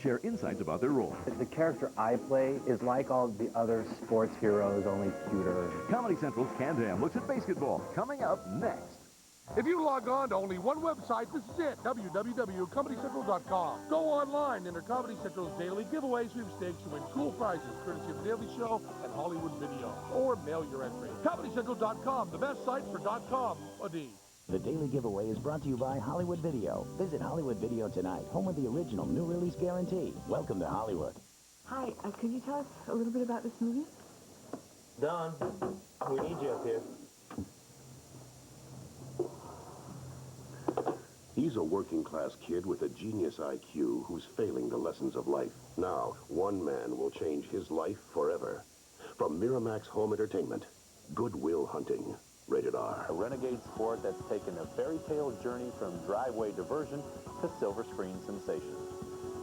share insights about their role. The character I play is like all the other sports heroes, only cuter. Comedy Central's Can-Am looks at BASEketball, coming up next. If you log on to only one website, this is it, www.comedycentral.com. Go online, enter Comedy Central's daily giveaway sweepstakes to win cool prizes, courtesy of The Daily Show and Hollywood Video. Or mail your entry. ComedyCentral.com, the best site for .com. The daily giveaway is brought to you by Hollywood Video. Visit Hollywood Video tonight, home of the original new release guarantee. Welcome to Hollywood. Hi, could you tell us a little bit about this movie? Don, we need you up here. He's a working-class kid with a genius IQ who's failing the lessons of life. Now, one man will change his life forever. From Miramax Home Entertainment, Good Will Hunting. Rated R. A renegade sport that's taken a fairy tale journey from driveway diversion to silver screen sensation.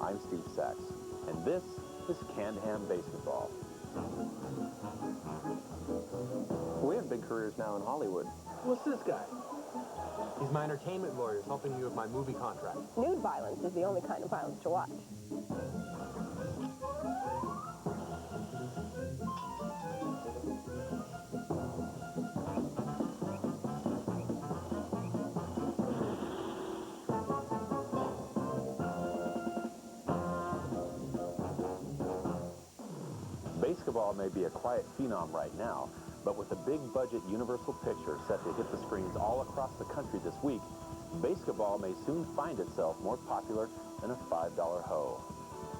I'm Steve Sachs, and this is Can-Am BASEketball. We have big careers now in Hollywood. What's this guy? He's my entertainment lawyer, helping me with my movie contract. Nude violence is the only kind of violence to watch. BASEketball may be a quiet phenom right now, but with a big-budget Universal picture set to hit the screens all across the country this week, BASEketball may soon find itself more popular than a $5 hoe.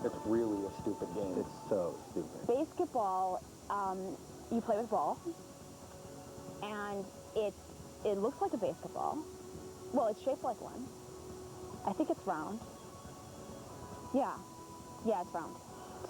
It's really a stupid game. It's so stupid. BASEketball, you play with ball, and it looks like a basketball. Well, it's shaped like one. I think it's round. Yeah, it's round.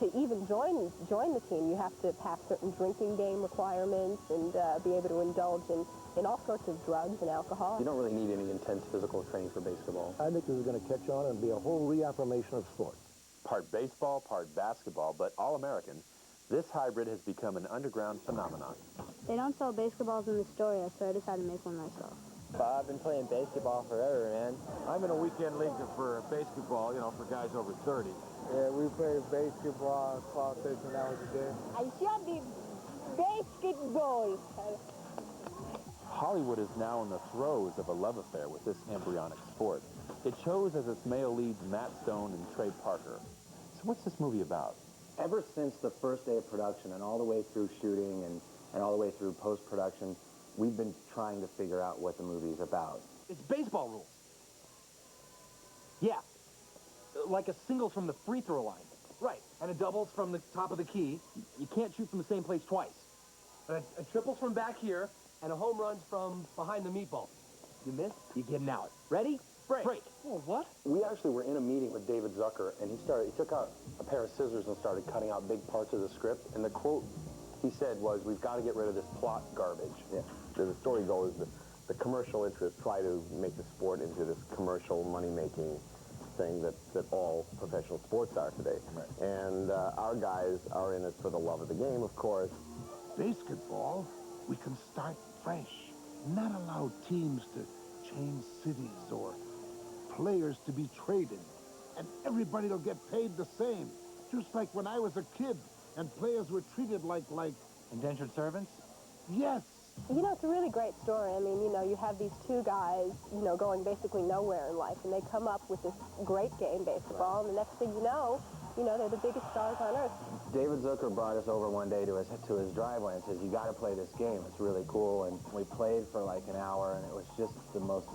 To even join the team, you have to pass certain drinking game requirements and be able to indulge in all sorts of drugs and alcohol. You don't really need any intense physical training for BASEketball. I think this is going to catch on and be a whole reaffirmation of sport. Part baseball, part basketball, but all-American, this hybrid has become an underground phenomenon. They don't sell baseballs in the store, so I decided to make one myself. I've been playing basketball forever, man. I'm in a weekend league for basketball, for guys over 30. Yeah, we play basketball 12, 13 hours a day. I shall be basketball. Hollywood is now in the throes of a love affair with this embryonic sport. It shows as its male leads Matt Stone and Trey Parker. So what's this movie about? Ever since the first day of production and all the way through shooting and all the way through post-production, we've been trying to figure out what the movie's about. It's baseball rules. Yeah. Like a single from the free throw line. Right. And a doubles from the top of the key. You can't shoot from the same place twice. And a triples from back here, and a home runs from behind the meatball. You miss, you get an out. Ready? Break. Oh, what? We actually were in a meeting with David Zucker, and he took out a pair of scissors and started cutting out big parts of the script. And the quote he said was, "We've got to get rid of this plot garbage." Yeah. The story goes, the commercial interests try to make the sport into this commercial money-making thing that all professional sports are today. Right. And our guys are in it for the love of the game, of course. BASEketball, we can start fresh, not allow teams to change cities or players to be traded, and everybody will get paid the same, just like when I was a kid and players were treated like Indentured servants? yes. It's a really great story. I mean, you have these two guys, going basically nowhere in life, and they come up with this great game, baseball, and the next thing you know, they're the biggest stars on earth. David Zucker brought us over one day to his driveway and says, "You got to play this game. It's really cool." And we played for like an hour, and it was just the most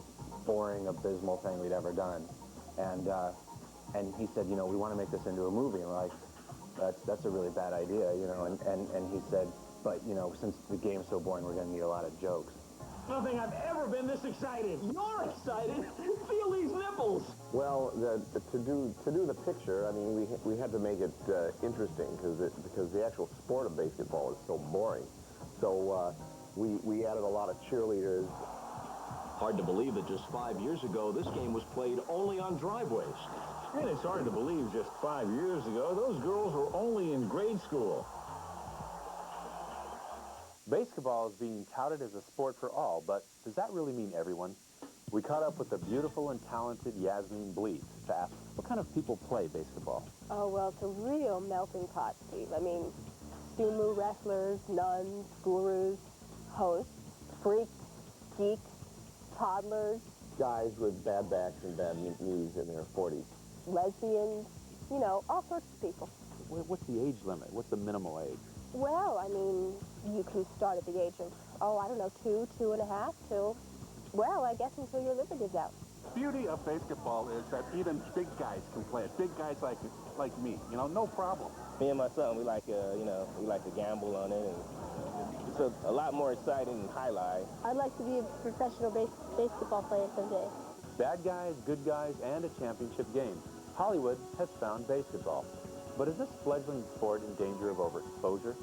boring, abysmal thing we'd ever done. And he said, "We want to make this into a movie." And we're like, "That's a really bad idea, And he said, "But since the game's so boring, we're going to need a lot of jokes." I don't think I've ever been this excited. You're excited? Feel these nipples. Well, to do the picture, I mean, we had to make it interesting because the actual sport of basketball is so boring. So we added a lot of cheerleaders. Hard to believe that just 5 years ago, this game was played only on driveways. And it's hard to believe just 5 years ago, those girls were only in grade school. BASEketball is being touted as a sport for all, but does that really mean everyone? We caught up with the beautiful and talented Yasmine Bleeth to ask what kind of people play basketball. Oh, well, it's a real melting pot, Steve. I mean, sumo wrestlers, nuns, gurus, hosts, freaks, geeks, toddlers, Guys with bad backs and bad knees in their 40s. lesbians, you know, all sorts of people. What's the age limit? What's the minimal age? Well, I mean, you can start at the age of, I don't know, 2, 2.5, till, well, I guess until your liver gives out. Beauty of basketball is that even big guys can play it. Big guys like me, you know, no problem. Me and my son, we like to gamble on it, and it's a lot more exciting than highlight. I'd like to be a professional basketball player someday. Bad guys, good guys, and a championship game. Hollywood has found basketball. But is this fledgling sport in danger of overexposure?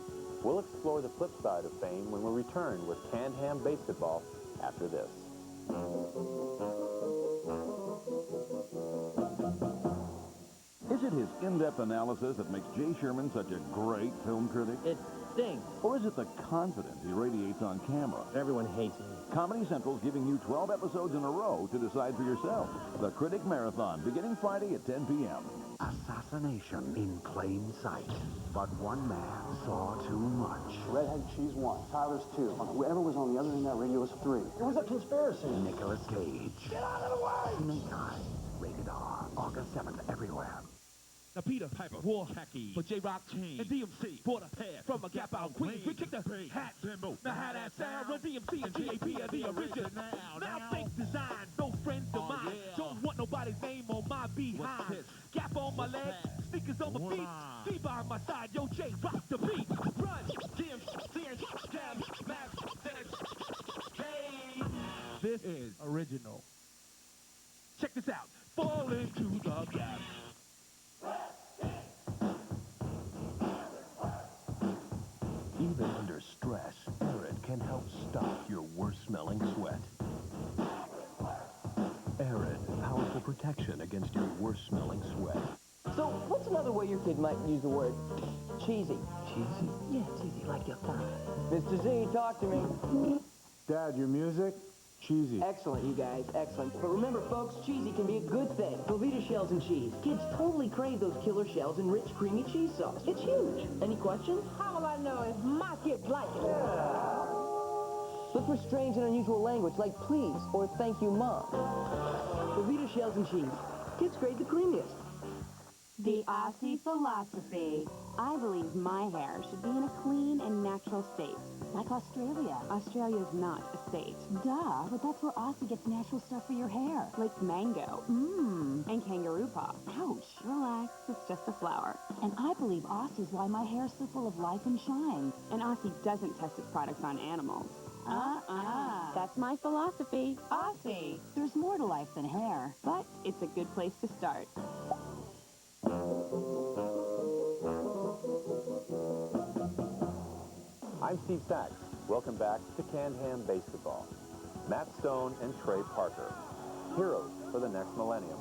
We'll explore the flip side of fame when we return with Canned Ham Basketball after this. Is it his in-depth analysis that makes Jay Sherman such a great film critic? It stinks. Or is it the confidence he radiates on camera? Everyone hates me. Comedy Central's giving you 12 episodes in a row to decide for yourself. The Critic Marathon, beginning Friday at 10 p.m. Assassination in plain sight. But one man saw too much. Redhead, she's 1. Tyler's 2. Whoever was on the other end of that radio was 3. It was a conspiracy. Nicolas Cage. Get out of the way! Snake Eye. Rated R. August 7th everywhere. The Peter Piper wore khaki for J-Rock chain and DMC bought a pair from a Gap out Queens. We kicked the hat symbol. Now how that sound? Run DMC and GAP are the original. Now fake design, no friends of mine. Don't want nobody's name on my behind. Gap on my legs, sneakers on my feet. See by my side, yo J, rock the beat. Run, DMC and jam, math, This is original. Check this out. Fall into the gap. Even under stress, Arid can help stop your worst-smelling sweat. Arid, powerful protection against your worst-smelling sweat. So, what's another way your kid might use the word cheesy? Cheesy? Yeah, cheesy, like your father. Mr. Z, talk to me. Dad, your music? Cheesy. Excellent, you guys, excellent. But remember, folks, cheesy can be a good thing. Velveeta shells and cheese. Kids totally crave those killer shells and rich, creamy cheese sauce. It's huge. Any questions? How will I know if my kids like it? Look for strange and unusual language like please or thank you, Mom. Velveeta shells and cheese. Kids crave the creamiest. The Aussie philosophy. I believe my hair should be in a clean and natural state. Like Australia. Australia's not a state. Duh, but that's where Aussie gets natural stuff for your hair. Like mango. And kangaroo paw. Ouch. Relax, it's just a flower. And I believe Aussie's why my hair's so full of life and shine. And Aussie doesn't test its products on animals. That's my philosophy. Aussie. There's more to life than hair. But it's a good place to start. I'm Steve Sachs. Welcome back to Canned Ham Basketball. Matt Stone and Trey Parker, heroes for the next millennium.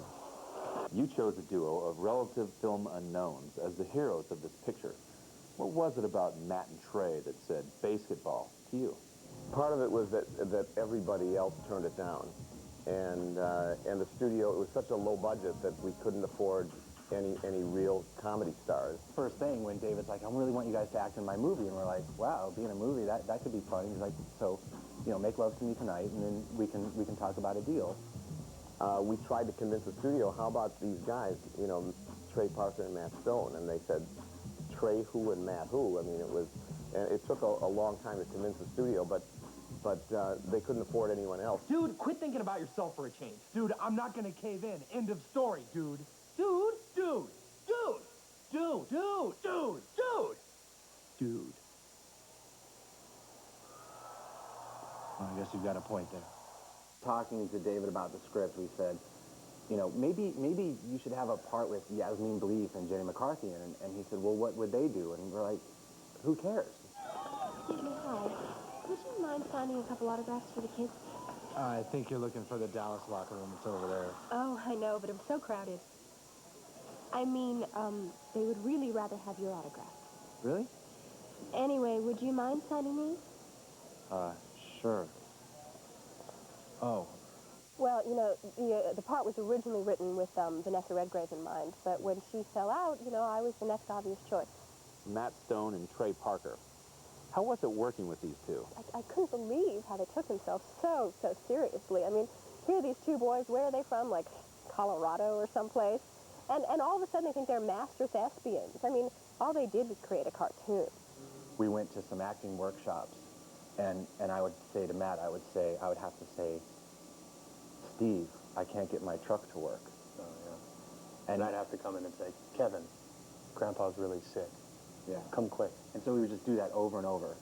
You chose a duo of relative film unknowns as the heroes of this picture. What was it about Matt and Trey that said basketball to you? Part of it was that everybody else turned it down. And the studio, it was such a low budget that we couldn't afford any real comedy stars. First thing when David's like, I really want you guys to act in my movie, and we're like, wow, being in a movie, that could be funny. He's like, so, you know, make love to me tonight, and then we can talk about a deal. We tried to convince the studio, how about these guys, you know, Trey Parker and Matt Stone, and they said, Trey who and Matt who? I mean, it took a long time to convince the studio, but they couldn't afford anyone else. Dude, quit thinking about yourself for a change. Dude, I'm not gonna cave in. End of story, dude. Dude. Well, I guess you've got a point there. Talking to David about the script, we said, you know, maybe you should have a part with Yasmine Bleeth and Jenny McCarthy, and he said, well, what would they do? And we're like, who cares? Excuse me, hi. Would you mind signing a couple autographs for the kids? I think you're looking for the Dallas locker room. It's over there. Oh, I know, but I'm so crowded. I mean, they would really rather have your autograph. Really? Anyway, would you mind signing these? Sure. Oh, Well, you know, the part was originally written with Vanessa Redgrave in mind, but when she fell out, you know, I was the next obvious choice. Matt Stone and Trey Parker. How was it working with these two? I couldn't believe how they took themselves so seriously. I mean, here are these two boys, where are they from? Like Colorado or someplace? And all of a sudden they think they're master thespians. I mean, all they did was create a cartoon. We went to some acting workshops, and I would say to Matt, I would have to say, Steve, I can't get my truck to work. Oh, yeah. And I'd have to come in and say, Kevin, Grandpa's really sick. Yeah. Come quick. And so we would just do that over and over.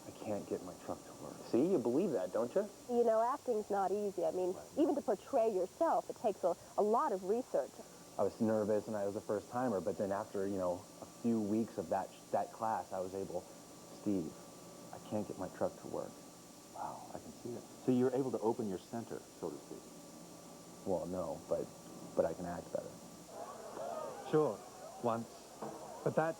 I can't get my truck to work. See, you believe that, don't you? You know, acting's not easy. I mean, even to portray yourself, it takes a lot of research. I was nervous, and I was a first-timer, but then after, you know, a few weeks of that class, I was able, Steve, I can't get my truck to work. Wow, I can see it. So you're able to open your center, so to speak. Well, no, but I can act better. Sure, once. But that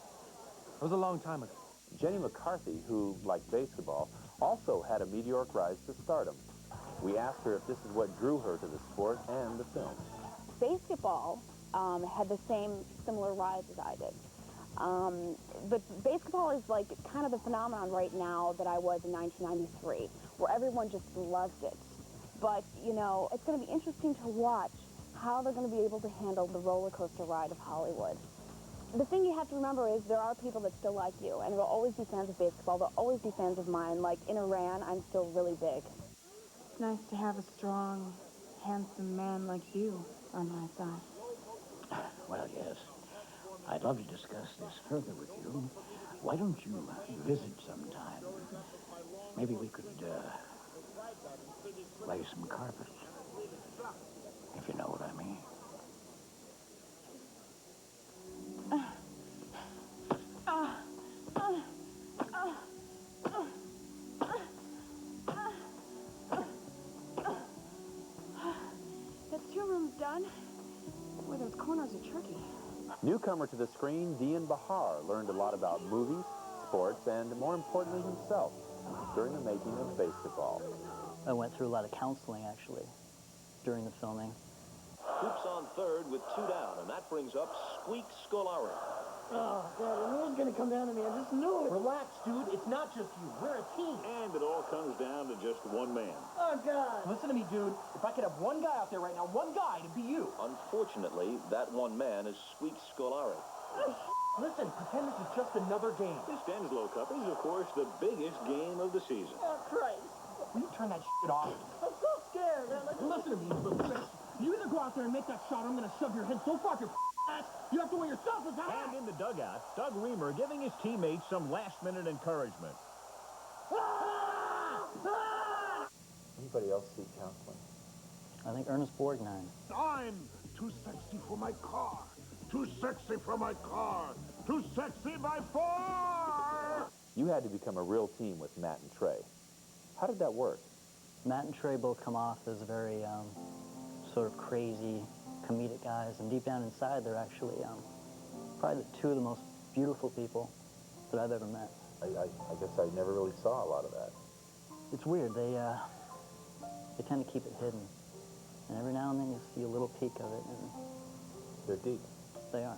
was a long time ago. Jenny McCarthy, who, like basketball, also had a meteoric rise to stardom. We asked her if this is what drew her to the sport and the film. Basketball had the similar rise as I did. But basketball is like kind of the phenomenon right now that I was in 1993, where everyone just loved it. But, you know, it's going to be interesting to watch how they're going to be able to handle the roller coaster ride of Hollywood. The thing you have to remember is there are people that still like you, and there will always be fans of basketball. There will always be fans of mine. Like in Iran, I'm still really big. It's nice to have a strong, handsome man like you on my side. Well, yes. I'd love to discuss this further with you. Why don't you visit sometime? Maybe we could, lay some carpets, if you know what I mean. That's 2 rooms done. Boy, those corners are tricky. Newcomer to the screen, Dean Bahar learned a lot about movies, sports, and more importantly himself during the making of Basketball. I went through a lot of counseling, actually, during the filming. Hoops on third with 2 down, and that brings up Squeak Scolari. Oh, God, I knew it was going to come down to me. I just knew it. Relax, dude. It's not just you. We're a team. And it all comes down to just one man. Oh, God. Listen to me, dude. If I could have one guy out there right now, one guy, it'd be you. Unfortunately, that one man is Squeak Scolari. Listen, pretend this is just another game. This Denslow Cup is, of course, the biggest game of the season. Oh, Christ. Will you turn that shit off? I'm so scared, man. Listen to me, Blue. You either go out there and make that shot, or I'm going to shove your head so far up your ass, you have to weigh yourself as high. And in the dugout, Doug Reamer giving his teammates some last-minute encouragement. Anybody else seek counseling? I think Ernest Borgnine. I'm too sexy for my car. Too sexy for my car. Too sexy by far. You had to become a real team with Matt and Trey. How did that work? Matt and Trey both come off as very sort of crazy, comedic guys, and deep down inside, they're actually probably the 2 of the most beautiful people that I've ever met. I guess I never really saw a lot of that. It's weird. They tend to keep it hidden, and every now and then you'll see a little peek of it, and they're deep. They are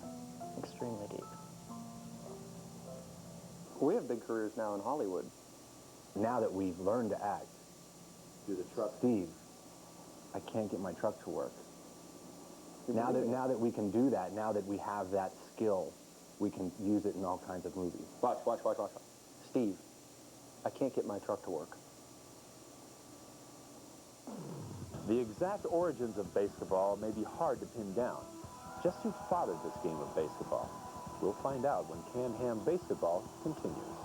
extremely deep. We have big careers now in Hollywood. Now that we've learned to act, do the truck. Steve, I can't get my truck to work. Now that we can do that, now that we have that skill, we can use it in all kinds of movies. Watch. Steve, I can't get my truck to work. The exact origins of basketball may be hard to pin down. Just who fathered this game of basketball? We'll find out when Can-Ham Basketball continues.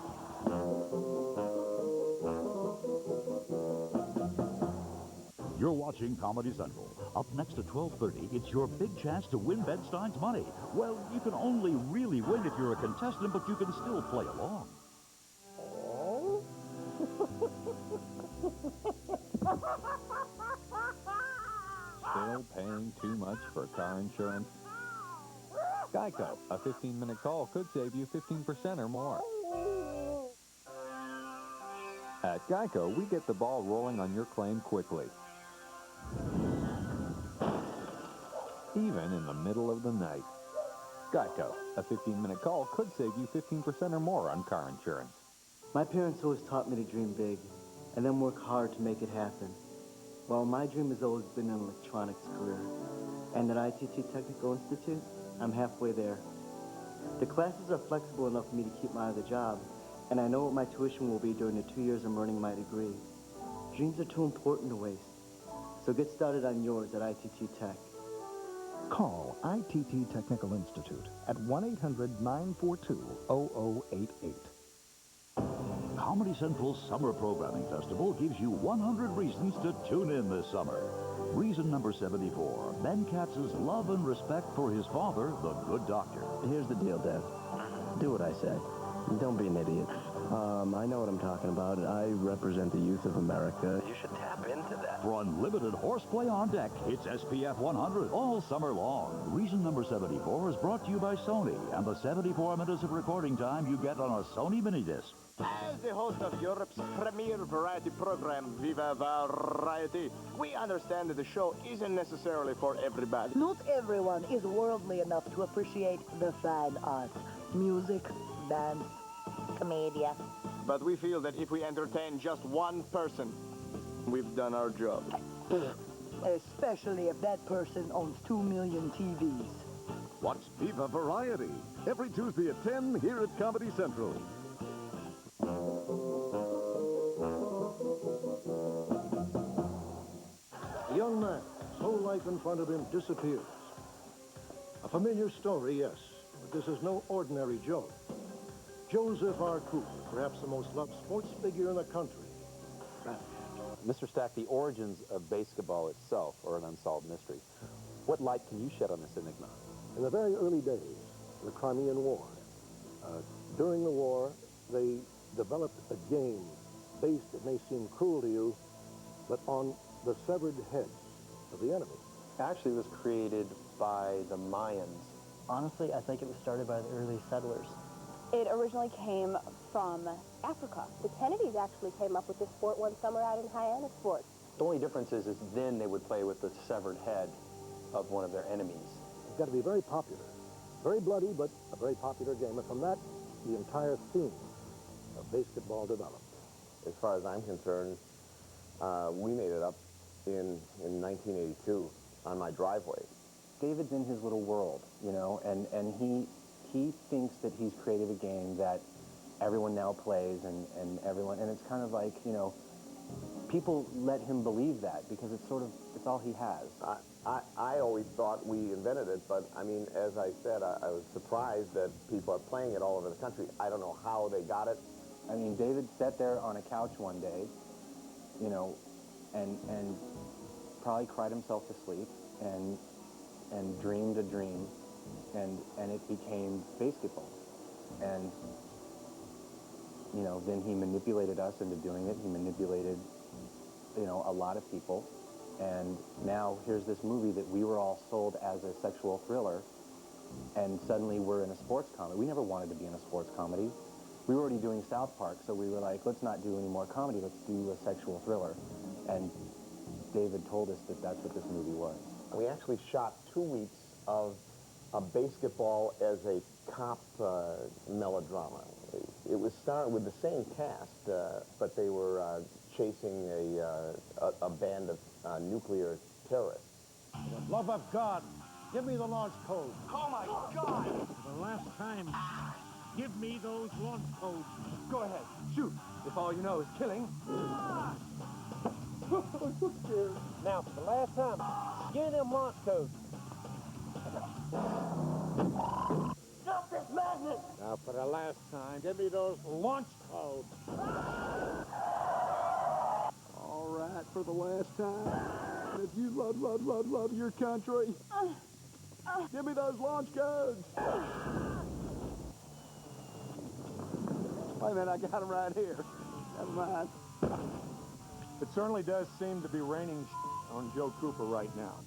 You're watching Comedy Central. Up next at 12:30, it's your big chance to win Bed-Stein's money. Well, you can only really win if you're a contestant, but you can still play along. Still paying too much for car insurance? Geico, a 15-minute call could save you 15% or more. At Geico, we get the ball rolling on your claim quickly. even in the middle of the night. Geico, a 15-minute call could save you 15% or more on car insurance. My parents always taught me to dream big and then work hard to make it happen. Well, my dream has always been an electronics career. And at ITT Technical Institute, I'm halfway there. The classes are flexible enough for me to keep my other job, and I know what my tuition will be during the 2 years I'm earning my degree. Dreams are too important to waste. So get started on yours at ITT Tech. Call ITT Technical Institute at 1-800-942-0088. Comedy Central's Summer Programming Festival gives you 100 reasons to tune in this summer. Reason number 74, Ben Katz's love and respect for his father, the good doctor. Here's the deal, Dad. Do what I say. Don't be an idiot. I know what I'm talking about. I represent the youth of America. You should tap into that. For unlimited horseplay on deck, it's SPF 100 all summer long. Reason number 74 is brought to you by Sony and the 74 minutes of recording time you get on a Sony Minidisc. As the host of Europe's premier variety program, Viva Variety, we understand that the show isn't necessarily for everybody. Not everyone is worldly enough to appreciate the fine arts. Music, dance, commedia. But we feel that if we entertain just one person, we've done our job. Especially if that person owns 2 million TVs. Watch Viva Variety every Tuesday at 10 here at Comedy Central. A young man, his whole life in front of him, disappears. A familiar story, yes, but this is no ordinary Joe. Joseph R. Cooper, perhaps the most loved sports figure in the country. Mr. Stack, the origins of BASEketball itself are an unsolved mystery. What light can you shed on this enigma? In the very early days, the Crimean War, during the war, they developed a game based, it may seem cruel to you, but on the severed heads of the enemy. Actually, it was created by the Mayans. Honestly, I think it was started by the early settlers. It originally came from Africa. The Kennedys actually came up with this sport one summer out in Hyannis Sports. The only difference is then they would play with the severed head of one of their enemies. It's got to be very popular. Very bloody, but a very popular game. And from that, the entire theme of BASEketball developed. As far as I'm concerned, we made it up in 1982 on my driveway. David's in his little world, you know, and he thinks that he's created a game that everyone now plays and it's kind of like, you know, people let him believe that because it's all he has. I always thought we invented it, but I mean, as I said, I was surprised that people are playing it all over the country. I don't know how they got it. I mean, David sat there on a couch one day, you know, and probably cried himself to sleep and dreamed a dream, and it became BASEketball. And, you know, then he manipulated us into doing it. He manipulated, you know, a lot of people. And now here's this movie that we were all sold as a sexual thriller, and suddenly we're in a sports comedy. We never wanted to be in a sports comedy. We were already doing South Park, so we were like, let's not do any more comedy, let's do a sexual thriller. And David told us that that's what this movie was. We actually shot 2 weeks of BASEketball as a cop melodrama. It was started with the same cast, but they were chasing a band of nuclear terrorists. For the love of God, give me the launch code. Oh, my God! For the last time, give me those launch codes. Go ahead, shoot. If all you know is killing. I'm so scared. Now, for the last time, give me them launch codes. Stop this madness! Now, for the last time, give me those launch codes. All right, for the last time, if you love your country, give me those launch codes. Wait a minute, I got them right here. Never mind. It certainly does seem to be raining on Joe Cooper right now.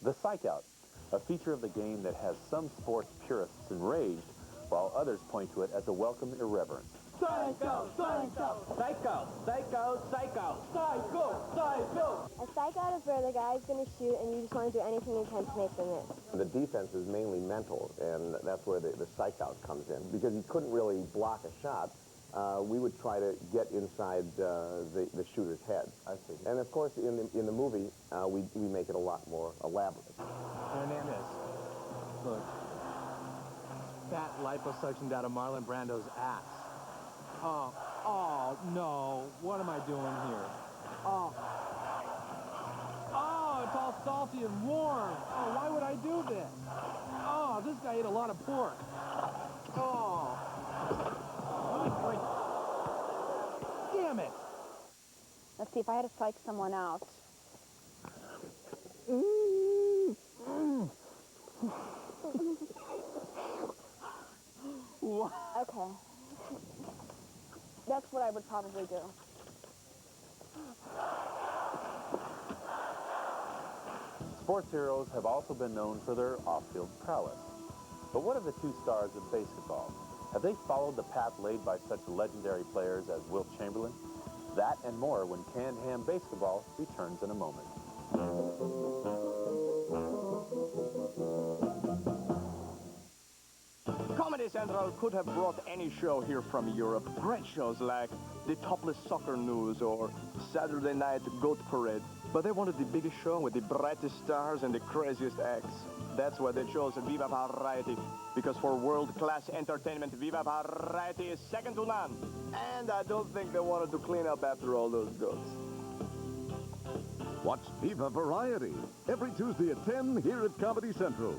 The Psych Out, a feature of the game that has some sports purists enraged, while others point to it as a welcome irreverence. Psycho! Psycho! Psycho! Psycho! Psycho! Psycho! Psycho! A psycho is where the guy's going to shoot and you just want to do anything you can to make them miss. The defense is mainly mental, and that's where the psych out comes in. Because you couldn't really block a shot, we would try to get inside the shooter's head. I see. And of course, in the movie, we make it a lot more elaborate. Hernandez, look. Fat liposuctioned out of Marlon Brando's ass. Oh, no. What am I doing here? Oh, it's all salty and warm. Oh, why would I do this? Oh, this guy ate a lot of pork. Oh. Damn it. Let's see if I had to psych someone out. What? Okay. That's what I would probably do. Sports heroes have also been known for their off-field prowess. But what of the two stars of basketball? Have they followed the path laid by such legendary players as Wilt Chamberlain? That and more when Canned Ham Basketball returns in a moment. Comedy Central could have brought any show here from Europe. Great shows like The Topless Soccer News or Saturday Night Goat Parade. But they wanted the biggest show with the brightest stars and the craziest acts. That's why they chose Viva Variety. Because for world-class entertainment, Viva Variety is second to none. And I don't think they wanted to clean up after all those goats. Watch Viva Variety every Tuesday at 10 here at Comedy Central.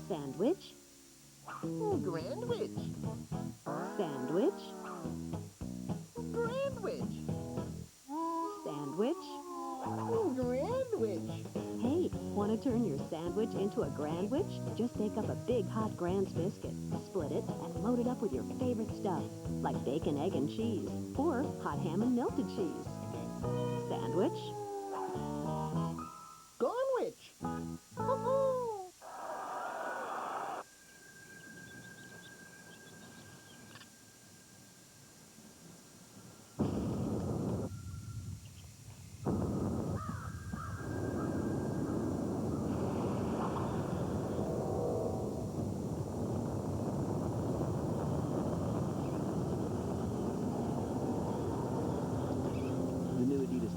Sandwich? Grandwich. Sandwich? Grandwich. Sandwich? Grandwich. Hey, want to turn your sandwich into a grandwich? Just take up a big hot Grand's biscuit, split it, and load it up with your favorite stuff, like bacon, egg, and cheese, or hot ham and melted cheese. Sandwich? Grandwich.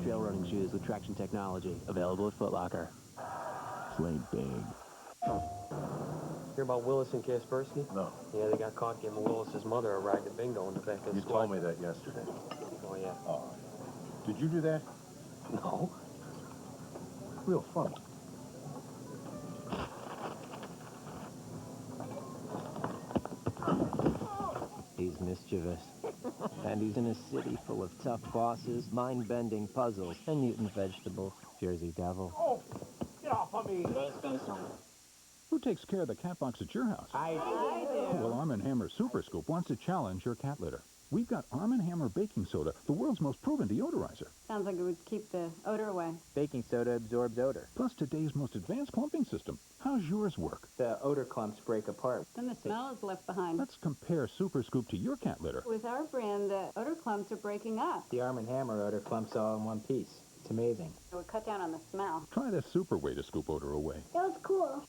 Trail running shoes with traction technology, available at Foot Locker. Play big. Hear about Willis and Kaspersky? No. Yeah, they got caught giving Willis's mother a ride to bingo in the back of the You squad. told me that yesterday. Oh, yeah. Oh. Did you do that? No. Real funny. He's mischievous. And he's in a city full of tough bosses, mind-bending puzzles, and mutant vegetables. Jersey Devil. Oh, get off of me. Who takes care of the cat box at your house? I do. Well, Arm & Hammer Super Scoop wants to challenge your cat litter. We've got Arm & Hammer Baking Soda, the world's most proven deodorizer. Sounds like it would keep the odor away. Baking soda absorbs odor. Plus today's most advanced clumping system. How's yours work? The odor clumps break apart. Then the smell is left behind. Let's compare Super Scoop to your cat litter. With our brand, the odor clumps are breaking up. The Arm & Hammer odor clumps all in one piece. It's amazing. It would cut down on the smell. Try the super way to scoop odor away. That was cool.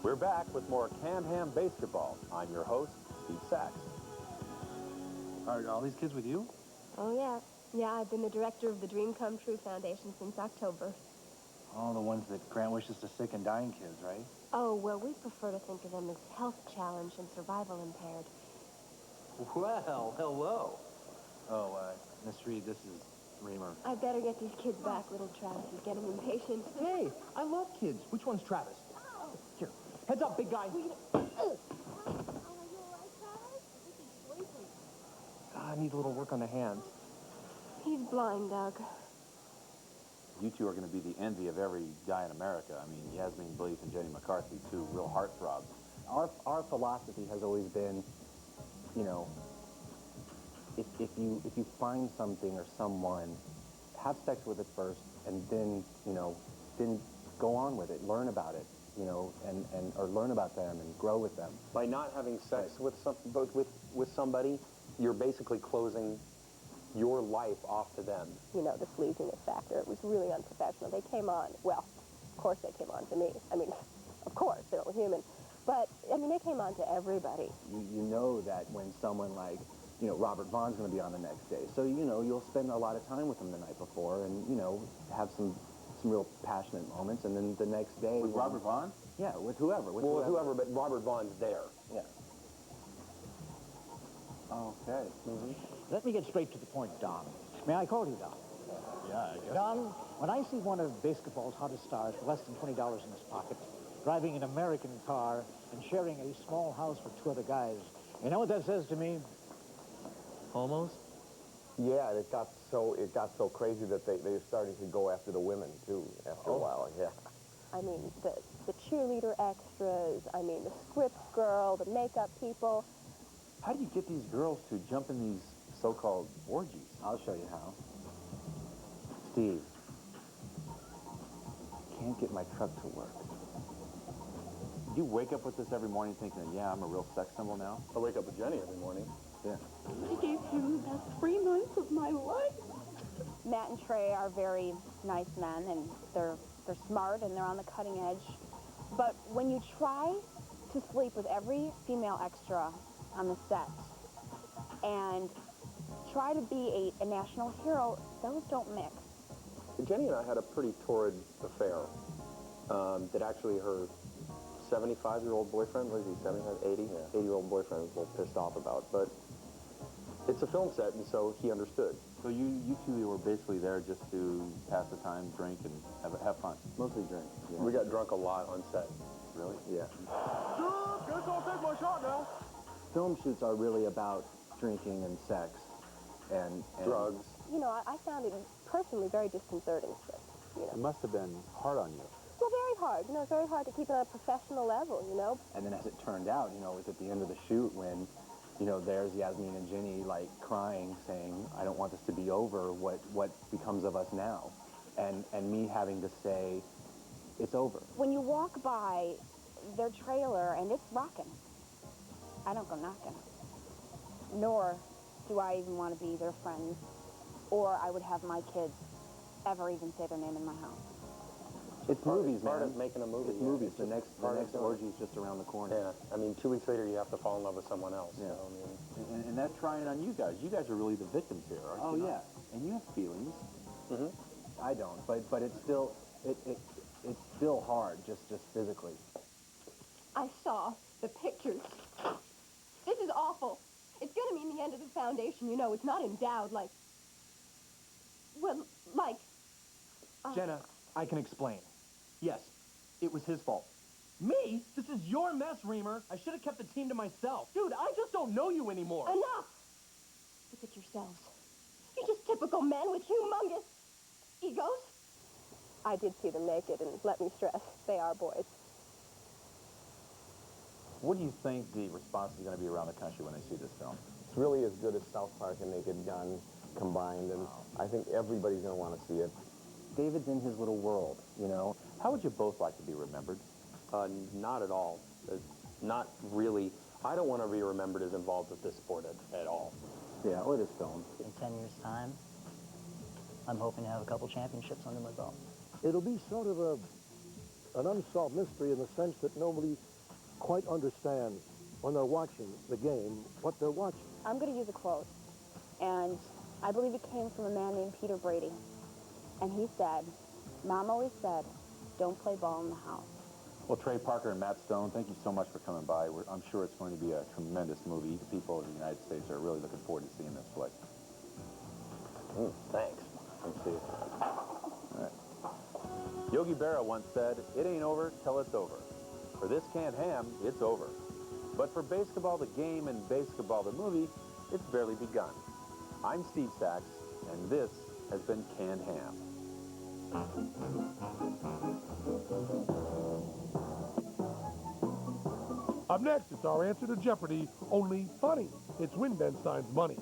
We're back with more Canned Ham Basketball. I'm your host, Steve Sachs. Are all these kids with you? Oh, yeah. Yeah, I've been the director of the Dream Come True Foundation since October. All the ones that grant wishes to sick and dying kids, right? Oh, well, we prefer to think of them as health challenged and survival impaired. Well, hello. Oh, Miss Reed, this is Reamer. I better get these kids back. Little Travis is getting impatient. Hey, I love kids. Which one's Travis? Here, heads up, big guy. God, needs a little work on the hands. He's blind, Doug. You two are going to be the envy of every guy in America. I mean, Yasmine Bleeth and Jenny McCarthy, two real heartthrobs. Our philosophy has always been, you know, if you find something or someone, have sex with it first, and then, you know, then go on with it, learn about it, you know, or learn about them and grow with them. By not having sex with somebody, you're basically closing your life off to them. You know, the sleaziness factor. It was really unprofessional. They came on, well, of course they came on to me. I mean, of course, they're all human. But, I mean, they came on to everybody. You know that when someone like, you know, Robert Vaughn's going to be on the next day. So, you know, you'll spend a lot of time with them the night before and, you know, have some real passionate moments. And then the next day... With Robert Vaughn? Yeah, with whoever. With whoever, but Robert Vaughn's there. Yeah. Okay. Let me get straight to the point, Don. May I call you Don? Yeah, I guess. Don, when I see one of BASEketball's hottest stars with less than $20 in his pocket, driving an American car and sharing a small house with two other guys, you know what that says to me? Homos? Yeah, it got so crazy that they were starting to go after the women, too, after a while, yeah. I mean, the cheerleader extras, I mean, the script girl, the makeup people. How do you get these girls to jump in these so-called orgies? I'll show you how. Steve, can't get my truck to work. Do you wake up with this every morning thinking, yeah, I'm a real sex symbol now? I wake up with Jenny every morning. Yeah. I gave him the best 3 months of my life. Matt and Trey are very nice men, and they're smart, and they're on the cutting edge. But when you try to sleep with every female extra on the set and try to be a national hero, those don't mix. Jenny and I had a pretty torrid affair that actually her 75-year-old boyfriend, what is he, 75, 80? Yeah. 80-year-old boyfriend was a little pissed off about, but it's a film set, and so he understood. So you two were basically there just to pass the time, drink, and have fun? Mostly drink. Yeah. We got drunk a lot on set. Really? Yeah. Guess I'll take my shot now. Film shoots are really about drinking and sex and drugs. You know, I found it personally very disconcerting. But, you know. It must have been hard on you. Well, very hard. You know, it's very hard to keep it on a professional level, you know. And then as it turned out, you know, it was at the end of the shoot when, you know, there's Yasmine and Ginny, like, crying, saying, I don't want this to be over. What becomes of us now? And me having to say, it's over. When you walk by their trailer and it's rocking, I don't go knocking. Nor do I even want to be their friends, or I would have my kids ever even say their name in my house. It's movies, man. Part of making a movie. It's Yeah. movies. The next orgy is just around the corner. Yeah. I mean, 2 weeks later, you have to fall in love with someone else. Yeah. So, I mean, and that's trying on you guys. You guys are really the victims here, aren't Oh, you? yeah. And you have feelings. Mm-hmm. I don't, but it's still it's still hard, just physically. I saw the pictures. This is awful. It's going to mean the end of the foundation, you know. It's not endowed like... Well, like... Jenna, I can explain. Yes, it was his fault. Me? This is your mess, Reamer. I should have kept the team to myself. Dude, I just don't know you anymore. Enough! Look at yourselves. You're just typical men with humongous egos. I did see them naked, and let me stress, they are boys. What do you think the response is going to be around the country when they see this film? It's really as good as South Park and Naked Gun combined, and I think everybody's going to want to see it. David's in his little world, you know. How would you both like to be remembered? Not at all. Not really. I don't want to be remembered as involved with this sport at all. Yeah, or this film. In 10 years' time, I'm hoping to have a couple championships under my belt. It'll be sort of an unsolved mystery in the sense that nobody quite understands when they're watching the game what they're watching. I'm going to use a quote, and I believe it came from a man named Peter Brady. And he said, Mom always said, don't play ball in the house. Well, Trey Parker and Matt Stone, thank you so much for coming by. I'm sure it's going to be a tremendous movie. The people of the United States are really looking forward to seeing this flick. Thanks. Thanks to you. All right. Yogi Berra once said, it ain't over till it's over. For this canned ham, it's over. But for BASEketball the game and BASEketball the movie, it's barely begun. I'm Steve Sachs, and this has been Canned Ham. Up next, it's our answer to Jeopardy, only funny. It's Win Ben Stein's Money.